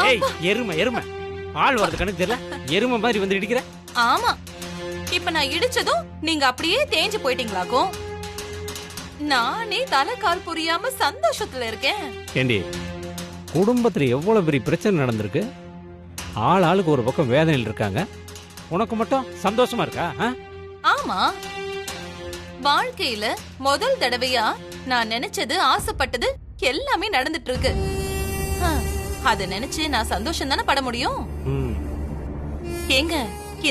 ஏய் எருமை எருமை ஆள் வரது கணக்கு தெரியல, எருமை மாதிரி வந்து இடிக்கிற. ஆமா, இப்ப நான் இடிச்சதும் நீங்க அப்படியே தேஞ்சு போயிட்டீங்களாக்கும். நானே தலை கால் புரியாம சந்தோஷத்துல இருக்கேன். ஏண்டி, குடும்பத்துல எவ்வளவு பெரிய பிரச்சனை நடந்திருக்கு, ஆள் ஆளுக்கு ஒரு பக்கம் வேதனையில் இருக்காங்க, உனக்கு மட்டும் சந்தோஷமா இருக்கா? ஆமா, வாழ்க்கையில முதல் தடவையா நான் நினைச்சது ஆசைப்பட்டது எல்லாமே நடந்துட்டு இருக்கு. அத நினைச்சு நான் சந்தோஷம் தானே பட முடியும். ஏங்க,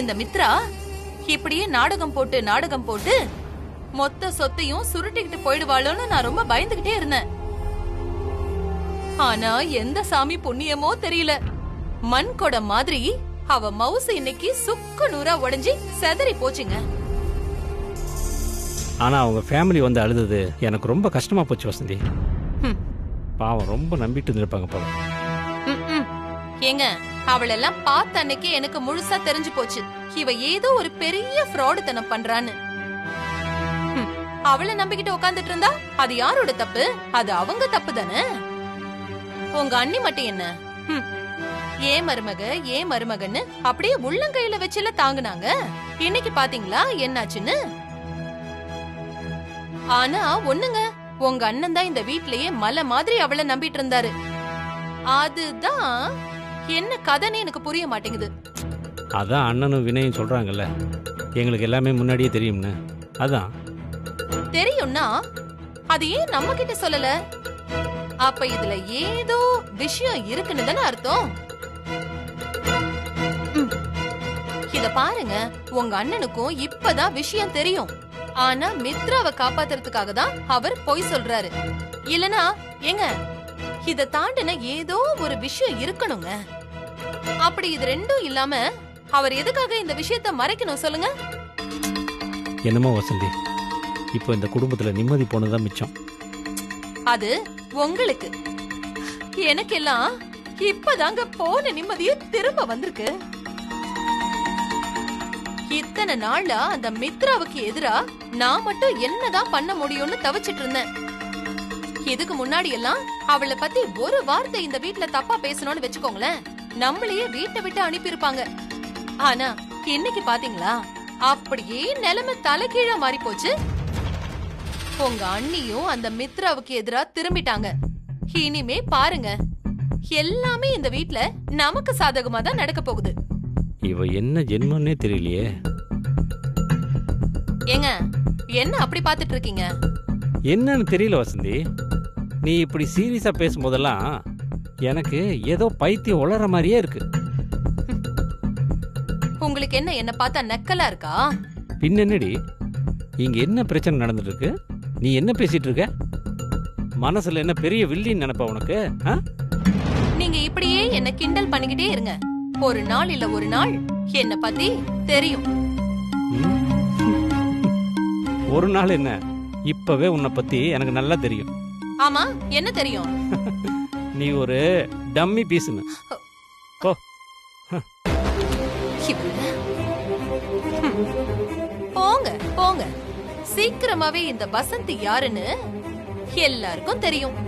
இந்த மித்ரா இப்படியே நாடகம் போட்டு மொத்த சொத்தையும் சுருட்டிக்கிட்டு போயிடுவாளோன்னு நான் ரொம்ப பயந்துகிட்டே இருந்தேன். ஆனா எந்த சாமி புண்ணியமோ தெரியல, மண் கொடை மாதிரி அவ மவுசு இன்னைக்கு சுக்கு நூறா உடைஞ்சி செதறி போச்சுங்க. ஆனா அவங்க ஃபேமிலி வந்து அழுதது எனக்கு ரொம்ப கஷ்டமா போச்சு வசந்தி. பாவம், ரொம்ப நம்பிட்டு இருந்திருப்பாங்க போல. ஏங்க, அவளெல்லாம் பார்த்த அன்னைக்கு எனக்கு முழுசா தெரிஞ்சு போச்சு, இவ ஏதோ ஒரு பெரிய ஃப்ராடுத்தனம் பண்றான்னு. அவளை நம்பிக்கிட்டு உட்கார்ந்துட்டு இருந்தா அது யாரோட தப்பு? அது அவங்க தப்பு தானே. உங்க அண்ணி மட்டும் என்ன, ஏன் மருமகன்னு அப்படியே உள்ளங்கையில வச்சுல தாங்குனாங்க. இன்னைக்கு பாத்தீங்களா என்னாச்சுன்னு? ஆனா ஒண்ணுங்க, உங்க அண்ணன் தான் இந்த வீட்லயே மலை மாதிரி அவளை நம்பிட்டு இருந்தாரு. அதுதான் என்ன கதைன்னு எனக்கு புரிய மாட்டேங்குது. அதான் அண்ணனும் வினயும் சொல்றாங்கல்ல, எங்களுக்கு எல்லாமே முன்னாடியே தெரியும்னு. அதான் தெரியும்னா அது ஏன் நம்ம கிட்ட சொல்லல? அப்ப இதுல ஏதோ விஷயம் இருக்குன்னு தானே அர்த்தம். இத பாருங்க, உங்க அண்ணனுக்கும் இப்பதான் விஷயம் தெரியும். ஆனா மித்ராவை காப்பாத்துறதுக்காக தான் அவர் பொய் சொல்றாரு. இல்லனா ஏங்க, இத தாண்டின ஏதோ ஒரு விஷயம் இருக்கணுங்க. அப்படி இது ரெண்டும் இல்லாம அவர் எதுக்காக இந்த விஷயத்த மறைக்கணும் சொல்லுங்க? என்னமோ வசந்தி, இப்போ இந்த குடும்பத்துல நிம்மதி போனதான் மிச்சம். அது உங்களுக்கு. எனக்கெல்லாம் இப்பதாங்க போன நிம்மதியே திரும்ப வந்திருக்கு. இத்தனை நாளா அந்த மித்ராவுக்கு எதிரா நான் மட்டும் என்னதான் பண்ண முடியும்னு தவிச்சிட்டு இருந்தேன். இதுக்கு முன்னாடி எல்லாம் அவளை பத்தி ஒரு வார்த்தை இந்த வீட்ல தப்பா பேசணும்னு வச்சுக்கோங்களேன், நம்மளையே வீட்டை விட்டு அனுப்பியிருப்பாங்க. ஆனா இன்னைக்கு பாத்தீங்களா, அப்படியே நிலைமை தலைகீழா மாறி போச்சு. உங்க அண்ணியும் அந்த மித்ராவுக்கு எதிரா திரும்பிட்டாங்க. இனிமே பாருங்க, எல்லாமே இந்த வீட்ல நமக்கு சாதகமா தான் நடக்க போகுது. இவ என்ன ஜென்மன்னே தெரியலையே. ஏங்க, என்ன அப்படி பாத்துட்டு இருக்கீங்க? என்னன்னு தெரியல வசந்தி, நீ இப்படி சீரியஸா பேசும்போதெல்லாம் எனக்கு ஏதோ பைத்தியம் உளற மாதிரியே இருக்கு. உங்களுக்கு என்ன பார்த்தா நக்கலா இருக்கா? பின்னடி இங்க என்ன பிரச்சனை நடந்துட்டு இருக்கு? நீ என்ன பேசிட்டு இருக்க? மனசுல என்ன பெரிய வில்லின்னு நினைப்பா உனக்கு? நீங்க இப்படியே என்ன கிண்டல் பண்ணிக்கிட்டே இருங்க, ஒரு நாள் இல்ல ஒரு நாள் என்ன பத்தி தெரியும். ஒரு நாள் என்ன, இப்பவே உன்னை பத்தி எனக்கு நல்லா தெரியும். ஆமா, என்ன தெரியும்? நீ ஒரு டம்மி பீஸ்னு. போ. போங்க போங்க, சீக்கிரமாவே இந்த வசந்தி யாருன்னு எல்லாருக்கும் தெரியும்.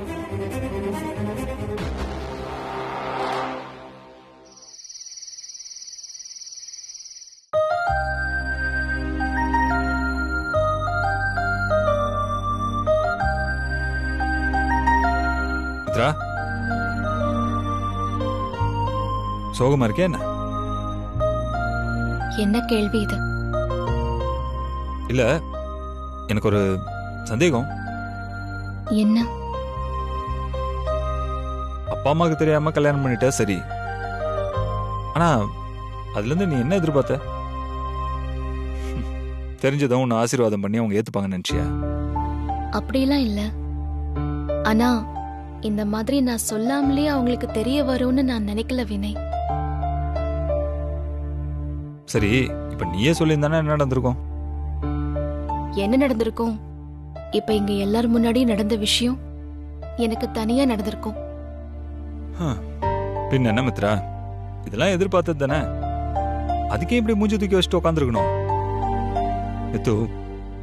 சோகமா இருக்கே என்ன? என்ன கேள்வி இது? இல்ல, எனக்கு ஒரு சந்தேகம். என்ன? அப்பா அம்மாவுக்கு தெரியாம கல்யாணம் பண்ணிட்ட சரி, ஆனா அதுல இருந்து நீ என்ன எதிர்பார்த்த? தெரிஞ்சதும் உன்னை ஆசீர்வாதம் பண்ணி அவங்க ஏத்துப்பாங்கன்னு நினைச்சியா? அப்படிலாம் இல்ல. ஆனா இந்த மாதிரி நான் சொல்லாமலே அவங்களுக்கு தெரிய வரும்னு நான் நினைக்கல வினய். சரி, இப்ப நீயே சொல்லியிருந்தானே என்ன நடந்திருக்கும்? என்ன நடந்திருக்கும்? இப்ப இங்க எல்லாரும் முன்னாடி நடந்த விஷயம் எனக்கு தனியா நடந்திருக்கும். பின் என்ன மித்ரா, இதெல்லாம் எதிர்பார்த்தது தானே. அதுக்கே இப்படி மூஞ்சி தூக்கி வச்சுட்டு உட்காந்துருக்கணும். மித்து,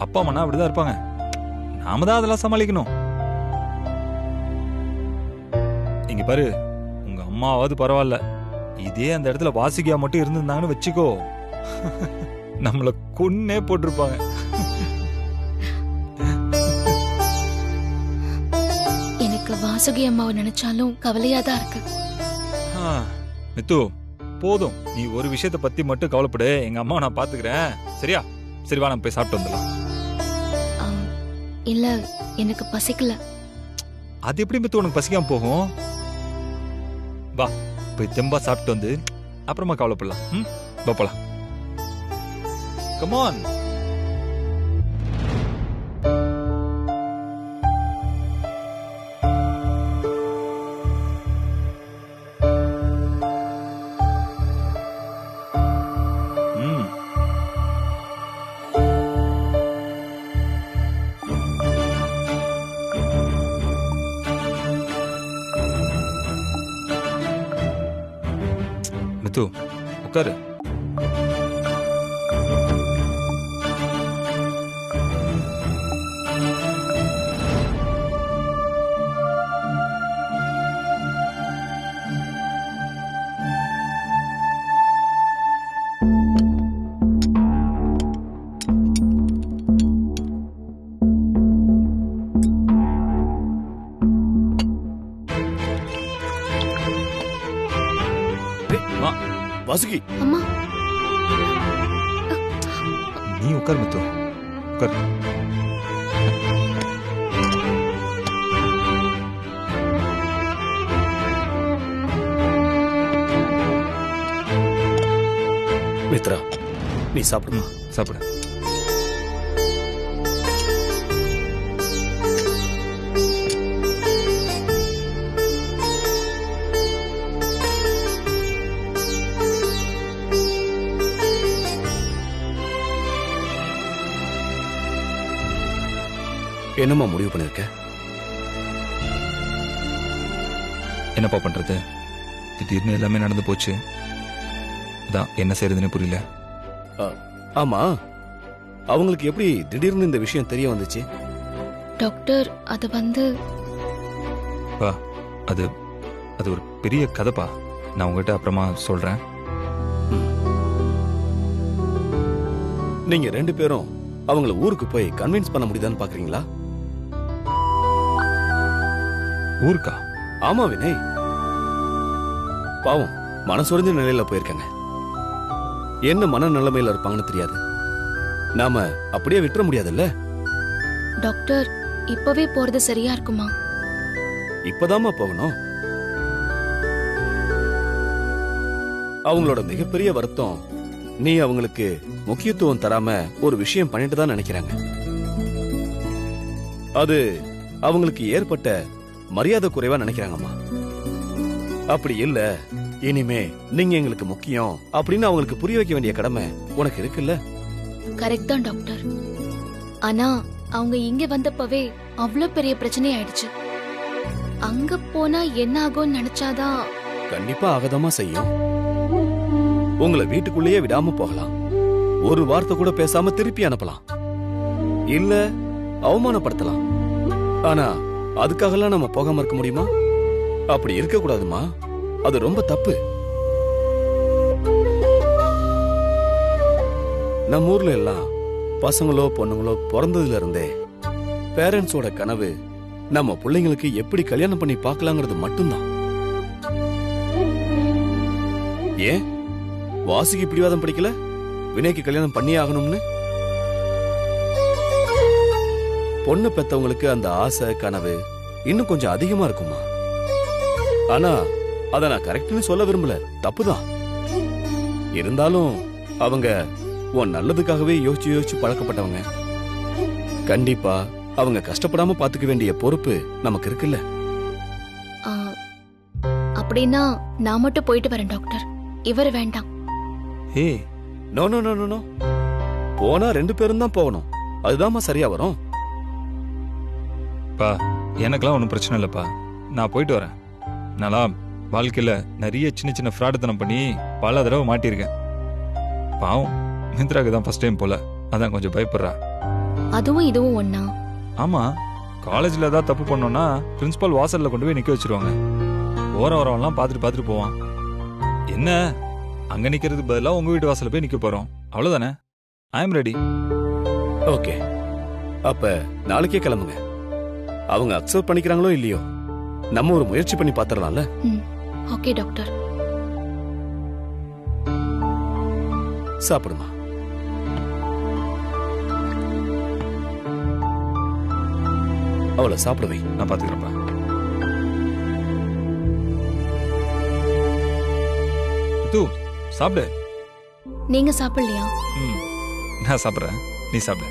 அப்பா அம்மா அப்படிதான் இருப்பாங்க, நாம தான் அதெல்லாம் சமாளிக்கணும். இங்க பாரு, உங்க அம்மாவாவது பரவாயில்ல, இதே அந்த இடத்துல வாசுகியா மட்டும் இருந்திருந்தாங்கன்னு வச்சுக்கோ, நம்மள கொன்னே போட்டிருப்பாங்க. எனக்கு வாசுகி அம்மாவை நினைச்சாலும் கவலையா தான் இருக்கு. மித்து போதும், நீ ஒரு விஷயத்த பத்தி மட்டும் கவலைப்படு, எங்க அம்மா நான் பாத்துக்கிறேன், சரியா? சரி வா, நம்ம போய் சாப்பிட்டு வந்துடலாம். ஆ, இல்ல எனக்கு பசிக்கல. அது எப்படி மித்து உனக்கு பசிக்காம போகும்? வா போய் தெம்பா சாப்பிட்டு வந்து அப்புறமா கவலைப்படலாம். வா போலாம். Come on. மித்து உட்காரு. வாசுகி, அம்மா நீ உட்கார் மித்து, உட்கார். மித்ரா நீ சாப்பிடுமா? சாப்பிடு. என்னம்மா முடிவு பண்ணிருக்க? என்னப்பா பண்றது, திடீர்னு எல்லாமே நடந்து போச்சு, அதான் என்ன செய்யறதுன்னு புரியல. ஆமா, அவங்களுக்கு எப்படி திடீர்னு இந்த விஷயம் தெரிய வந்துச்சு? டாக்டர் அது வந்து பா அது அது ஒரு பெரிய கதைப்பா, நான் உங்ககிட்ட அப்புறமா சொல்றேன். நீங்க ரெண்டு பேரும் அவங்கள ஊருக்கு போய் கன்வின்ஸ் பண்ண முடியுதான்னு பாக்குறீங்களா? ஊருக்கா? ஆமா வினய், பாவம் மனசொடைஞ்ச நிலையில போயிருக்காங்க. என்ன மன நிலைமையில இருப்பாங்கன்னு தெரியாது. நாம அப்படியே விட்டுற முடியாதுல்ல. டாக்டர் இப்பவே போறது சரியா இருக்குமா? இப்பதாம்மா போகணும். அவங்களோட மிகப்பெரிய வருத்தம் நீ அவங்களுக்கு முக்கியத்துவம் தராம ஒரு விஷயம் பண்ணிட்டு தான் நினைக்கிறாங்க. அது அவங்களுக்கு ஏற்பட்ட மரியாதை குறைவா நினைக்கிறாங்கம்மா. அப்படி இல்ல, இனிமே நீங்க எங்களுக்கு முக்கியம் அப்படின்னு அவங்களுக்கு புரிய வைக்க வேண்டிய கடமை உனக்கு இருக்குல்ல. கரெக்ட் தான் டாக்டர். ஆனா அவங்க இங்க வந்தப்பவே அவ்வளவு பெரிய பிரச்சனை ஆயிடுச்சு. அங்க போனா என்ன ஆகும்னு நினைச்சாதான். கண்டிப்பா ஆகதாமா செய்யும். உங்களை வீட்டுக்குள்ளேயே விடாம போகலாம், ஒரு வார்த்தை கூட பேசாம திருப்பி அனுப்பலாம், இல்ல அவமானப்படுத்தலாம். ஆனா அதுக்காகலாம் நம்ம போகாம இருக்க முடியுமா? அப்படி இருக்க கூடாதுமா, அது ரொம்ப தப்பு. நம்ம ஊர்ல எல்லாம் பசங்களோ பொண்ணுங்களோ பிறந்ததுல இருந்தே பேரண்ட்ஸோட கனவு நம்ம பிள்ளைங்களுக்கு எப்படி கல்யாணம் பண்ணி பார்க்கலாங்கிறது மட்டும்தான். ஏன் வாசுகி பிடிவாதம் பிடிக்கல வினய்க்கு கல்யாணம் பண்ணியே ஆகணும்னு? பொண்ணு பெத்தவங்களுக்கு அந்த ஆசை கனவு இன்னும் கொஞ்சம் அதிகமா இருக்குமா? ஆனா அத நான் கரெக்ட்னு சொல்ல விரும்பல, தப்புதான். இருந்தாலும் அவங்க உன் நல்லதுக்காகவே யோசிச்சு யோசிச்சு பழக்கப்பட்டவங்க. கண்டிப்பா அவங்க கஷ்டப்படாம பாத்துக்க வேண்டிய பொறுப்பு நமக்கு இருக்குல்ல. ஆ, அப்படின்னா நான் மட்டும் போயிட்டு வரேன் டாக்டர், இவர் வேண்டாம். ஏய் நோ நோ நோ நோ, போனா ரெண்டு பேரும் தான் போகணும், அதுதான்மா சரியா வரும். பா எனக்கெல்லாம் ஒன்றும் பிரச்சனை இல்லைப்பா, நான் போயிட்டு வரேன். நான் வாழ்க்கையில் நிறைய சின்ன சின்ன ஃப்ராடுத்தனம் பண்ணி பல தடவை மாட்டியிருக்கேன். பாவம் மித்ராக்கு தான் ஃபர்ஸ்ட் டைம் போல, அதான் கொஞ்சம் பயப்படுறா. அதுவும் இதுவும் ஒண்ணா? ஆமா, காலேஜில் ஏதாவது தப்பு பண்ணோன்னா பிரின்சிபால் வாசலில் கொண்டு போய் நிற்க வச்சிருவாங்க. போற வரவெல்லாம் பார்த்துட்டு போவான். என்ன அங்க நிக்கிறதுக்கு பதிலா உங்க வீட்டு வாசல்ல போய் நிக்க போறோம், அவ்வளவுதானே. I am ready. ஓகே, அப்ப நாளைக்கே கிளம்புங்க. அவங்க அக்செப்ட் பண்ணிக்கிறாங்களோ இல்லையோ, நம்ம ஒரு முயற்சி பண்ணி பாத்துறலாம்ல. Okay doctor. சாப்பிடுமா. அவளை சாப்பிட வை. நான் பாத்துக்கிறேன்ப்பா. தூ சாப்பிடு. நீங்க சாப்பிடலையா? நான் சாப்பிடுறேன், நீ சாப்பிடு.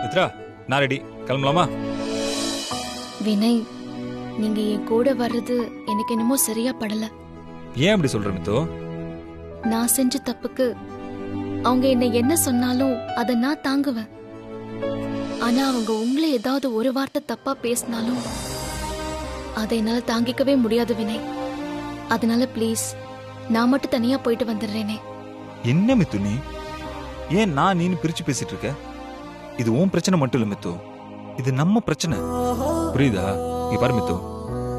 மித்ரா, நான் ரெடி, கிளம்பலாமா? வினய், நீங்க என் கூட வர்றது எனக்கு என்னமோ சரியா படல. ஏன் அப்படி சொல்ற மித்து? நான் செஞ்ச தப்புக்கு அவங்க என்ன சொன்னாலும் அதை நான் தாங்குவேன். ஆனா அவங்க உங்களை ஏதாவது ஒரு வார்த்தை தப்பா பேசினாலும் அதை என்னால தாங்கிக்கவே முடியாது வினய். அதனால ப்ளீஸ், நான் மட்டும் தனியா போயிட்டு வந்துடுறேனே. என்ன மித்து நீ? ஏன் நான் நீனு பிரிச்சு பேசிட்டு இருக்க? இது உன் பிரச்சனை மட்டும் இல்ல மித்து, இது நம்ம பிரச்சனை, புரியுதா? இங்க பாரு மித்து,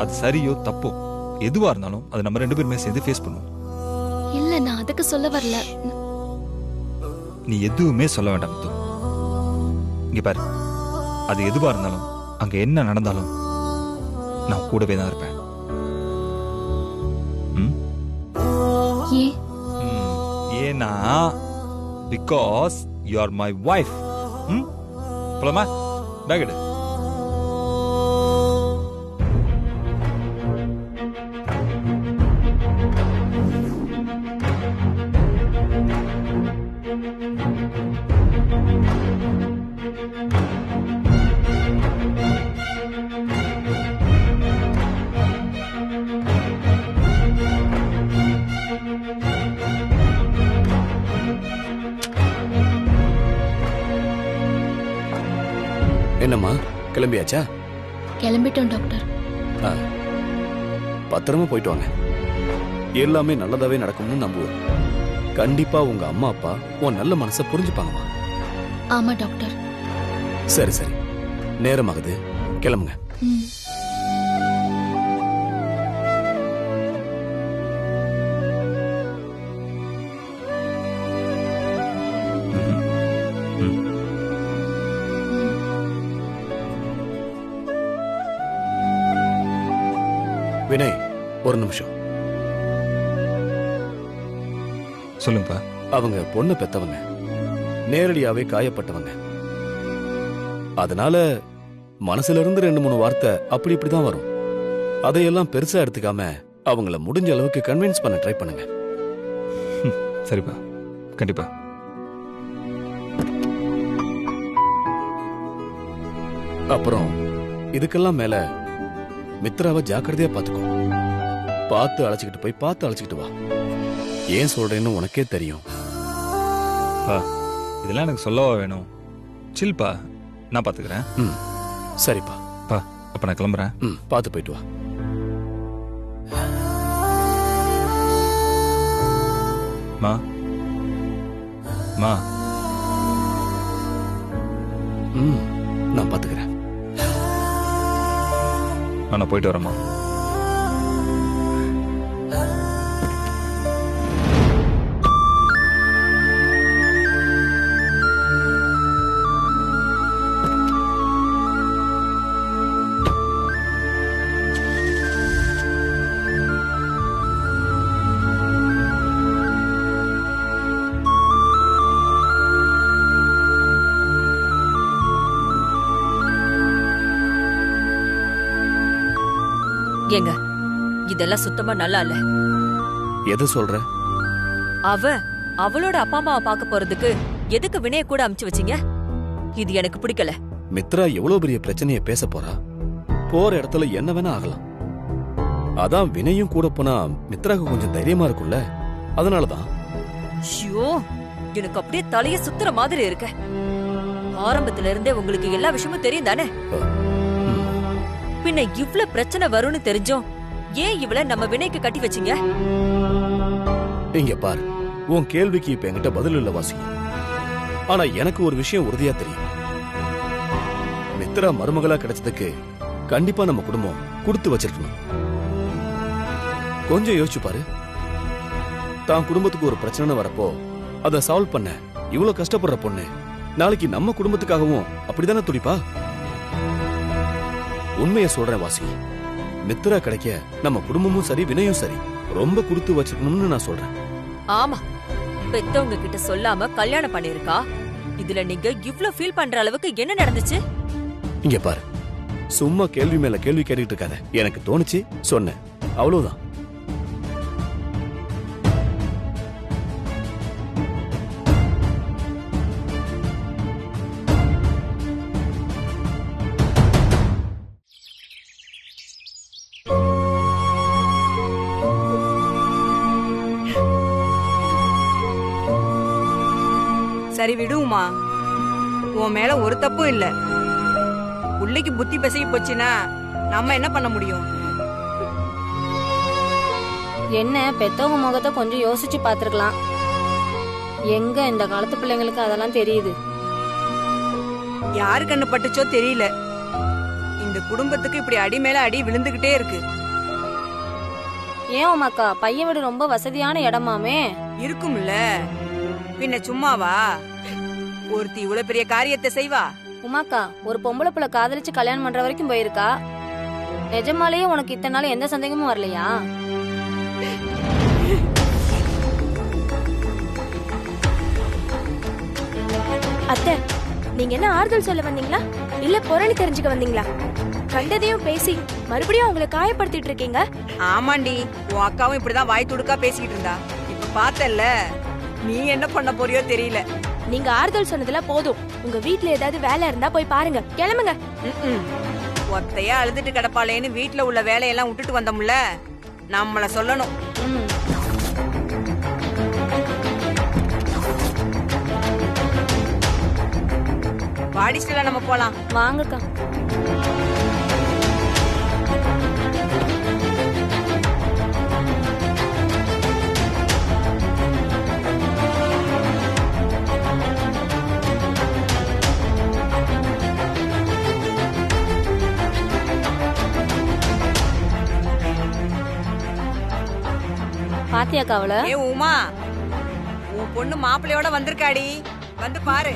அது சரியோ தப்போ எதுவா இருந்தாலும் அதை நம்ம 2 பேருமே சேர்ந்து ஃபேஸ் பண்ணுவோம். இல்ல, நான் அதுக்கு சொல்ல வரல. நீ எதுவுமே சொல்ல வேண்டாம் மித்து. இங்க பாரு, அது எதுவா இருந்தாலும் அங்க என்ன நடந்தாலும் நான் கூடவே தான் இருப்பேன். ஏன்னா because you are my wife. போலாமா? பேக் எடு. என்னம்மா, கிளம்பியாச்சா? கிளம்பிட்டோம் டாக்டர். பத்திரமா போயிட்டு வாங்க. எல்லாமே நல்லதாவே நடக்கும்னு நம்புவோம். கண்டிப்பா உங்க அம்மா அப்பா உன் நல்ல மனசை புரிஞ்சுப்பாங்கம்மா. ஆமா டாக்டர். சரி சரி, நேரமாகுது, கிளம்புங்க. வினய், ஒரு நிமிஷம். சொல்லுங்கப்பா. அவங்க பொண்ணு பெத்தவங்க, நேரடியாவே காயப்பட்டவங்க. அதனால மனசுல இருந்து 2-3 வார்த்தை அப்படி இப்படிதான் வரும். அதையெல்லாம் பெருசா எடுத்துக்காம அவங்கள முடிஞ்ச அளவுக்கு கன்வின்ஸ் பண்ண ட்ரை பண்ணுங்க. சரிப்பா, கண்டிப்பா. அப்புறம் இதுக்கெல்லாம் மேல மித்ராவை ஜாக்கிரதையா பாத்துக்கோ. பார்த்து அழைச்சிக்கிட்டு போய் பார்த்து அழைச்சிக்கிட்டு வா. ஏன் சொல்றேன்னு உனக்கே தெரியும். இதெல்லாம் எனக்கு சொல்லவா வேணும்? சில்பா, நான் பாத்துக்கிறேன். சரிப்பா. அப்ப நான் கிளம்புறேன். பார்த்து போயிட்டு வா. மா மா நான் பாத்துக்கிறேன். நான் போயிட்டு வரேம்மா. ஏங்க, இதெல்லாம் சுத்தமா நல்லா இல்ல. எது சொல்ற? அவளோட அப்பா அம்மாவை பார்க்க போறதுக்கு எதுக்கு வினய கூட அனுப்பிச்சு வச்சீங்க? இது எனக்கு பிடிக்கல. மித்ரா எவ்வளவு பெரிய பிரச்சனையை பேச போறா? போற இடத்துல என்ன வேணா ஆகலாம். அதான் வினயும் கூட போனா மித்ராக்கு கொஞ்சம் தைரியமா இருக்கும்ல, அதனாலதான். ஐயோ, எனக்கு அப்படியே தலைய சுத்துற மாதிரி இருக்க. ஆரம்பத்துல இருந்தே உங்களுக்கு எல்லா விஷயமும் தெரியும் தானே? பின்ன இவ்ளோ பிரச்சனை வரும்னு தெரிஞ்சோம் ஏன் இவள நம்ம வினைக்கு கட்டி வச்சீங்க? இங்க பாரு, உன் கேள்விக்கு இப்ப என்கிட்ட பதில் இல்ல வாசுகி. ஆனா எனக்கு ஒரு விஷயம் உறுதியா தெரியும். மித்ரா மருமகளா கிடைச்சதுக்கு கண்டிப்பா நம்ம குடும்பம் கொடுத்து வச்சிருக்கணும். கொஞ்சம் யோசிச்சு பாரு, தான் குடும்பத்துக்கு ஒரு பிரச்சனை வரப்போ அதை சால்வ் பண்ண இவ்வளவு கஷ்டப்படுற பொண்ணு நாளைக்கு நம்ம குடும்பத்துக்காகவும் அப்படித்தானே துடிப்பா? உண்மையை சொல்றேன் வாசுகி, மித்ரா கிடைக்க நம்ம குடும்பமும் சரி வினையும் சரி ரொம்ப கொடுத்து வச்சிருக்கணும்னு நான் சொல்றேன். ஆமா, பெத்தவங்க கிட்ட சொல்லாம கல்யாணம் பண்ணிருக்கா. இதுல நீங்க இவ்ளோ ஃபீல் பண்ற அளவுக்கு என்ன நடந்துச்சு? இங்க பாரு, சும்மா கேள்வி மேல கேள்வி கேட்டுட்டு இருக்காத. எனக்கு தோணுச்சு சொன்னேன், அவ்வளவுதான். சரி விடுமா, உன் மேல ஒரு தப்பும் இல்ல. புள்ளைக்கு புத்தி பசகி போச்சுன்னா நம்ம என்ன பண்ண முடியும்? என்ன பெத்தவங்க முகத்தை கொஞ்சம் யோசிச்சு பாத்துருக்கலாம். எங்க இந்த காலத்து பிள்ளைங்களுக்கு அதெல்லாம் தெரியுது. யாரு கண்ணு பட்டுச்சோ தெரியல, இந்த குடும்பத்துக்கு இப்படி அடி மேல அடி விழுந்துகிட்டே இருக்கு. ஏன் உமாக்கா, பையன் வீடு ரொம்ப வசதியான இடமாமே. இருக்கும்ல, பின்ன சும்மாவா ஒருத்தி இவ்வளவு பெரிய காரியத்தை செய்வா? உமாக்கா, ஒரு பொம்பளை புள்ள காதலிச்சு கல்யாணம் பண்ற வரைக்கும் போயிருக்கா. நிஜமாலேயே உனக்கு இத்தனை நாள் எந்த சந்தேகமும் வரலையா? அத்தை, நீங்க என்ன ஆறுதல் சொல்ல வந்தீங்களா இல்ல புரணி தெரிஞ்சுக்க வந்தீங்களா? கண்டதையும் பேசி மறுபடியும் அவங்களை காயப்படுத்திட்டு இருக்கீங்க. ஆமாண்டி, உன் அக்காவும் இப்படிதான் வாய் துடுக்கா பேசிக்கிட்டு இருந்தா. இப்ப பார்த்தல்ல, நீ என்ன பண்ண போறியோ தெரியல. நீங்க ஆறுதல் சொன்னதுல போதும். உங்க வீட்ல ஏதாவது வேலை இருந்தா போய் பாருங்க, கிளம்புங்க. ஒத்தையா அழுதுட்டு கிடப்பாளேன்னு வீட்டுல உள்ள வேலையெல்லாம் விட்டுட்டு வந்தோம்ல, நம்மள சொல்லணும். வாடிஸ்ல நம்ம போலாம் வாங்கக்கா. பாத்தியாக்கா அவள? ஏ உமா, உன் பொண்ணு மாப்பிள்ளையோட வந்திருக்காடி, வந்து பாரு.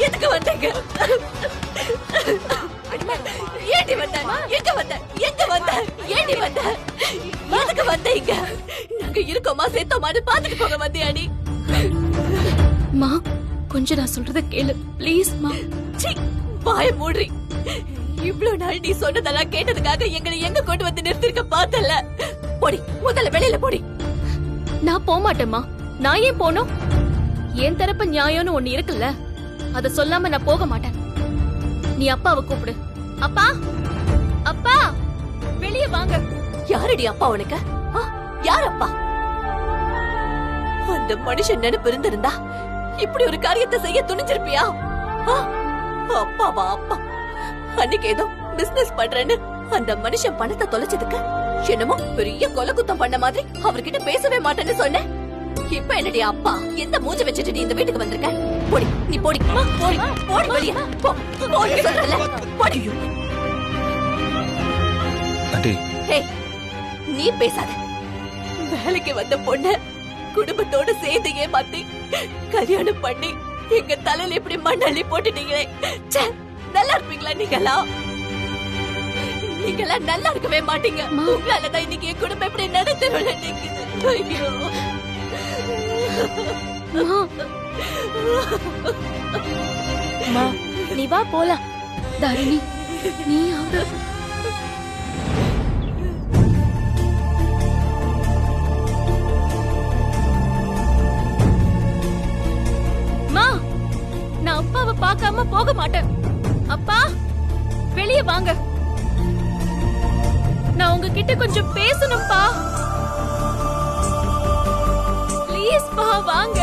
எதுக்கு வந்தீங்க? ஏடி வந்த? எங்க வந்த? எங்க வந்த? ஏடி வந்த? எதுக்கு வந்தீங்க? நாங்க இருக்கோமா சேர்த்தோமான்னு பாத்துட்டு போக வந்தியா நீ? மா, கொஞ்சம் நான் சொல்றத கேளு ப்ளீஸ் மா. சீ, வாய மூடுறி. இவ்ளோ நாள் நீ சொன்னதெல்லாம் கேட்டதுக்காக எங்களை எங்க கொண்டு வந்து நிறுத்திருக்க பார்த்தல. போடி, முதல்ல வெளியில போடி. நான் போக மாட்டேம்மா. நான் ஏன் போனோம்? என் தரப்பு நியாயம்னு ஒண்ணு இருக்குல்ல, அத சொல்லாம நான் போக மாட்டேன். நீ அப்பாவை கூப்பிடு. அப்பா, அப்பா, வெளியே வாங்க. யாரடி அப்பா உனக்கு? யார் அப்பா? அந்த மனுஷன் நினைப்பு இருந்திருந்தா இப்படி ஒரு காரியத்தை செய்ய துணிஞ்சிருப்பியா? அப்பாவா அப்பா? அன்னைக்கு ஏதோ பிசினஸ் பண்றேன்னு அந்த மனுஷன் பணத்தை தொலைச்சதுக்கு என்னமோ பெரிய கொலை குத்தம் பண்ண மாதிரி அவர்கிட்ட பேசவே மாட்டேன்னு சொன்னேன். இப்ப என்னடி அப்பா? எந்த மூஞ்ச வச்சுட்டு நீ இந்த வீட்டுக்கு வந்திருக்க? போடி, நீ போடி, போடி, போடி வெளிய. போ, போடி சொல்றல. போடி. ஆண்டி, ஏய், நீ பேசாத. வேலைக்கு வந்த பொண்ண குடும்பத்தோட சேர்ந்து ஏமாத்தி கல்யாணம் பண்ணி எங்க தலையில இப்படி மண்ணள்ளி போட்டுட்டீங்களே. ச்சே, நல்லா இருப்பீங்களா நீங்களாம்? நீங்களாம் நல்லா இருக்கவே மாட்டீங்க. உங்களாலதான் இன்னைக்கு என் குடும்பம் இப்படி நடத்தணும்ல. நீங்க ஐயோ. அம்மா, நீ வா போலாம். தரணி நீ அவ நான் அப்பாவை பார்க்காம போக மாட்டேன். அப்பா வெளியே வாங்க, நான் உங்ககிட்ட கொஞ்சம் பேசணும்பா. ப்ளீஸ் பா வாங்க.